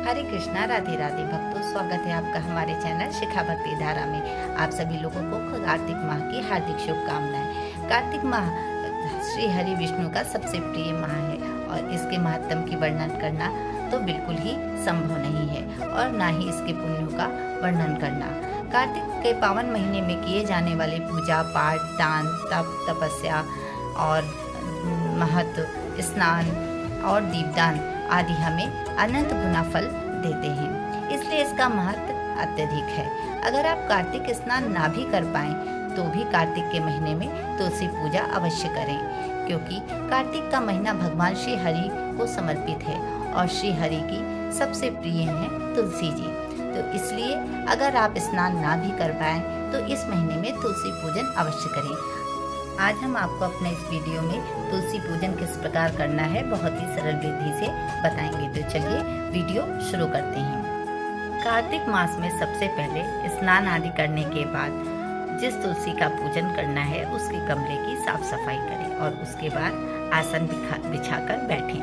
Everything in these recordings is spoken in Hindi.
हरे कृष्णा, राधे राधे भक्तों, स्वागत है आपका हमारे चैनल शिखा भक्ति धारा में। आप सभी लोगों को कार्तिक माह की हार्दिक शुभकामनाएं। कार्तिक माह श्री हरि विष्णु का सबसे प्रिय माह है और इसके महत्व की वर्णन करना तो बिल्कुल ही संभव नहीं है और ना ही इसके पुण्यों का वर्णन करना। कार्तिक के पावन महीने में किए जाने वाले पूजा पाठ, दान, तप, तपस्या और महत्व, स्नान और दीपदान आदि हमें अनंत गुना फल देते हैं, इसलिए इसका महत्व अत्यधिक है। अगर आप कार्तिक स्नान ना भी कर पाएं तो भी कार्तिक के महीने में तुलसी पूजा अवश्य करें, क्योंकि कार्तिक का महीना भगवान श्री हरि को समर्पित है और श्री हरि की सबसे प्रिय हैं तुलसी जी। तो इसलिए अगर आप स्नान ना भी कर पाएं तो इस महीने में तुलसी पूजन अवश्य करें। आज हम आपको अपने इस वीडियो में तुलसी पूजन किस प्रकार करना है बहुत ही सरल विधि से बताएंगे। तो चलिए वीडियो शुरू करते हैं। कार्तिक मास में सबसे पहले स्नान आदि करने के बाद जिस तुलसी का पूजन करना है उसके गमले की साफ सफाई करें और उसके बाद आसन बिछाकर बैठें।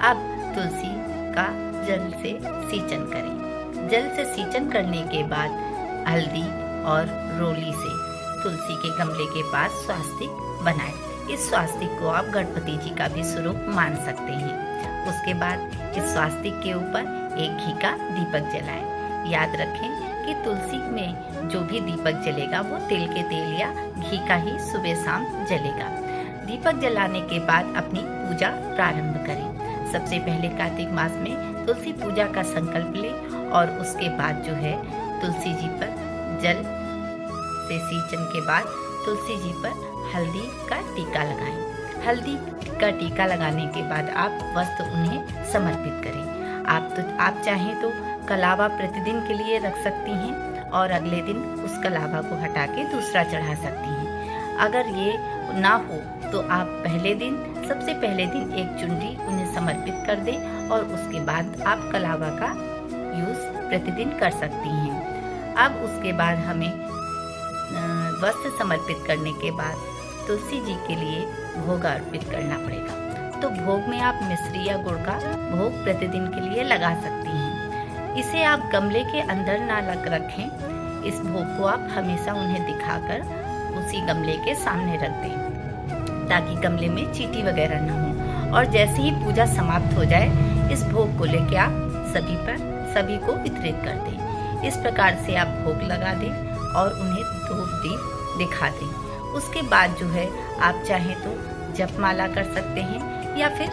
अब तुलसी का जल से सिंचन करें। जल से सिंचन करने के बाद हल्दी और रोली से तुलसी के गमले के पास स्वास्तिक बनाएं। इस स्वास्तिक को आप गणपति जी का भी स्वरूप मान सकते हैं। उसके बाद इस स्वास्तिक के ऊपर एक घी का दीपक जलाएं। याद रखें कि तुलसी में जो भी दीपक जलेगा वो तिल के तेल या घी का ही सुबह शाम जलेगा। दीपक जलाने के बाद अपनी पूजा प्रारंभ करें। सबसे पहले कार्तिक मास में तुलसी पूजा का संकल्प लें और उसके बाद जो है तुलसी जी पर जल से सिंचन के बाद तुलसी जी पर हल्दी का टीका लगाएं। हल्दी का टीका लगाने के बाद आप वस्त्र उन्हें समर्पित करें। आप चाहें तो कलावा प्रतिदिन के लिए रख सकती हैं और अगले दिन उस कलावा को हटा के दूसरा चढ़ा सकती हैं। अगर ये ना हो तो आप सबसे पहले दिन एक चुनरी उन्हें समर्पित कर दें और उसके बाद आप कलावा का यूज प्रतिदिन कर सकती हैं। अब उसके बाद हमें वस्त्र समर्पित करने के बाद तुलसी जी के लिए भोग अर्पित करना पड़ेगा। तो भोग में आप मिश्री या गुड़ का भोग प्रतिदिन के लिए लगा सकती हैं। इसे आप गमले के अंदर ना रखें। इस भोग को आप हमेशा उन्हें दिखाकर उसी गमले के सामने रख दें ताकि गमले में चींटी वगैरह न हो। और जैसे ही पूजा समाप्त हो जाए इस भोग को लेकर आप सभी को वितरित कर दें। इस प्रकार से आप भोग लगा दें और उन्हें धूप दीप दिखा दें। उसके बाद जो है आप चाहें तो जपमाला कर सकते हैं या फिर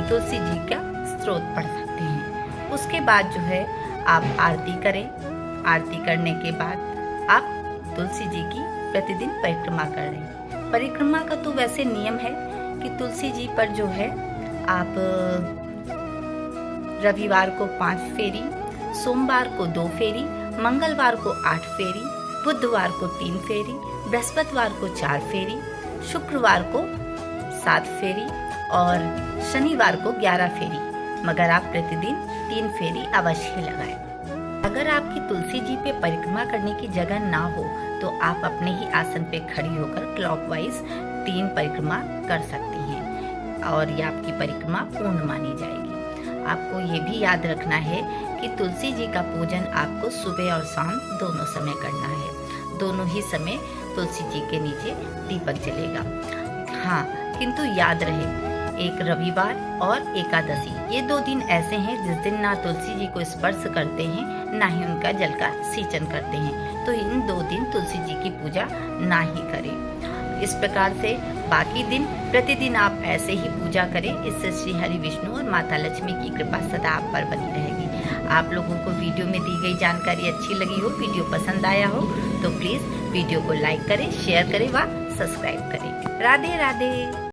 तुलसी जी का स्तोत्र पढ़ सकते हैं। उसके बाद जो है आप आरती करें। आरती करने के बाद आप तुलसी जी की प्रतिदिन परिक्रमा करें। परिक्रमा का तो वैसे नियम है कि तुलसी जी पर जो है आप रविवार को 5 फेरी, सोमवार को 2 फेरी, मंगलवार को 8 फेरी, बुधवार को 3 फेरी, बृहस्पतिवार को 4 फेरी, शुक्रवार को 7 फेरी और शनिवार को 11 फेरी, मगर आप प्रतिदिन 3 फेरी अवश्य लगाएं। अगर आपकी तुलसी जी पे परिक्रमा करने की जगह ना हो तो आप अपने ही आसन पे खड़ी होकर क्लॉकवाइज 3 परिक्रमा कर सकती हैं और ये आपकी परिक्रमा पूर्ण मानी जाएगी। आपको ये भी याद रखना है कि तुलसी जी का पूजन आपको सुबह और शाम दोनों समय करना है। दोनों ही समय तुलसी जी के नीचे दीपक जलेगा। हाँ, किंतु याद रहे एक रविवार और एकादशी, ये 2 दिन ऐसे हैं जिस दिन ना तुलसी जी को स्पर्श करते हैं ना ही उनका जल का सिंचन करते हैं। तो इन 2 दिन तुलसी जी की पूजा ना ही करें। इस प्रकार से बाकी दिन प्रतिदिन आप ऐसे ही पूजा करें। इससे श्री हरि विष्णु और माता लक्ष्मी की कृपा सदा आप पर बनी रहेगी। आप लोगों को वीडियो में दी गई जानकारी अच्छी लगी हो, वीडियो पसंद आया हो तो प्लीज़ वीडियो को लाइक करें, शेयर करें व सब्सक्राइब करें। राधे राधे।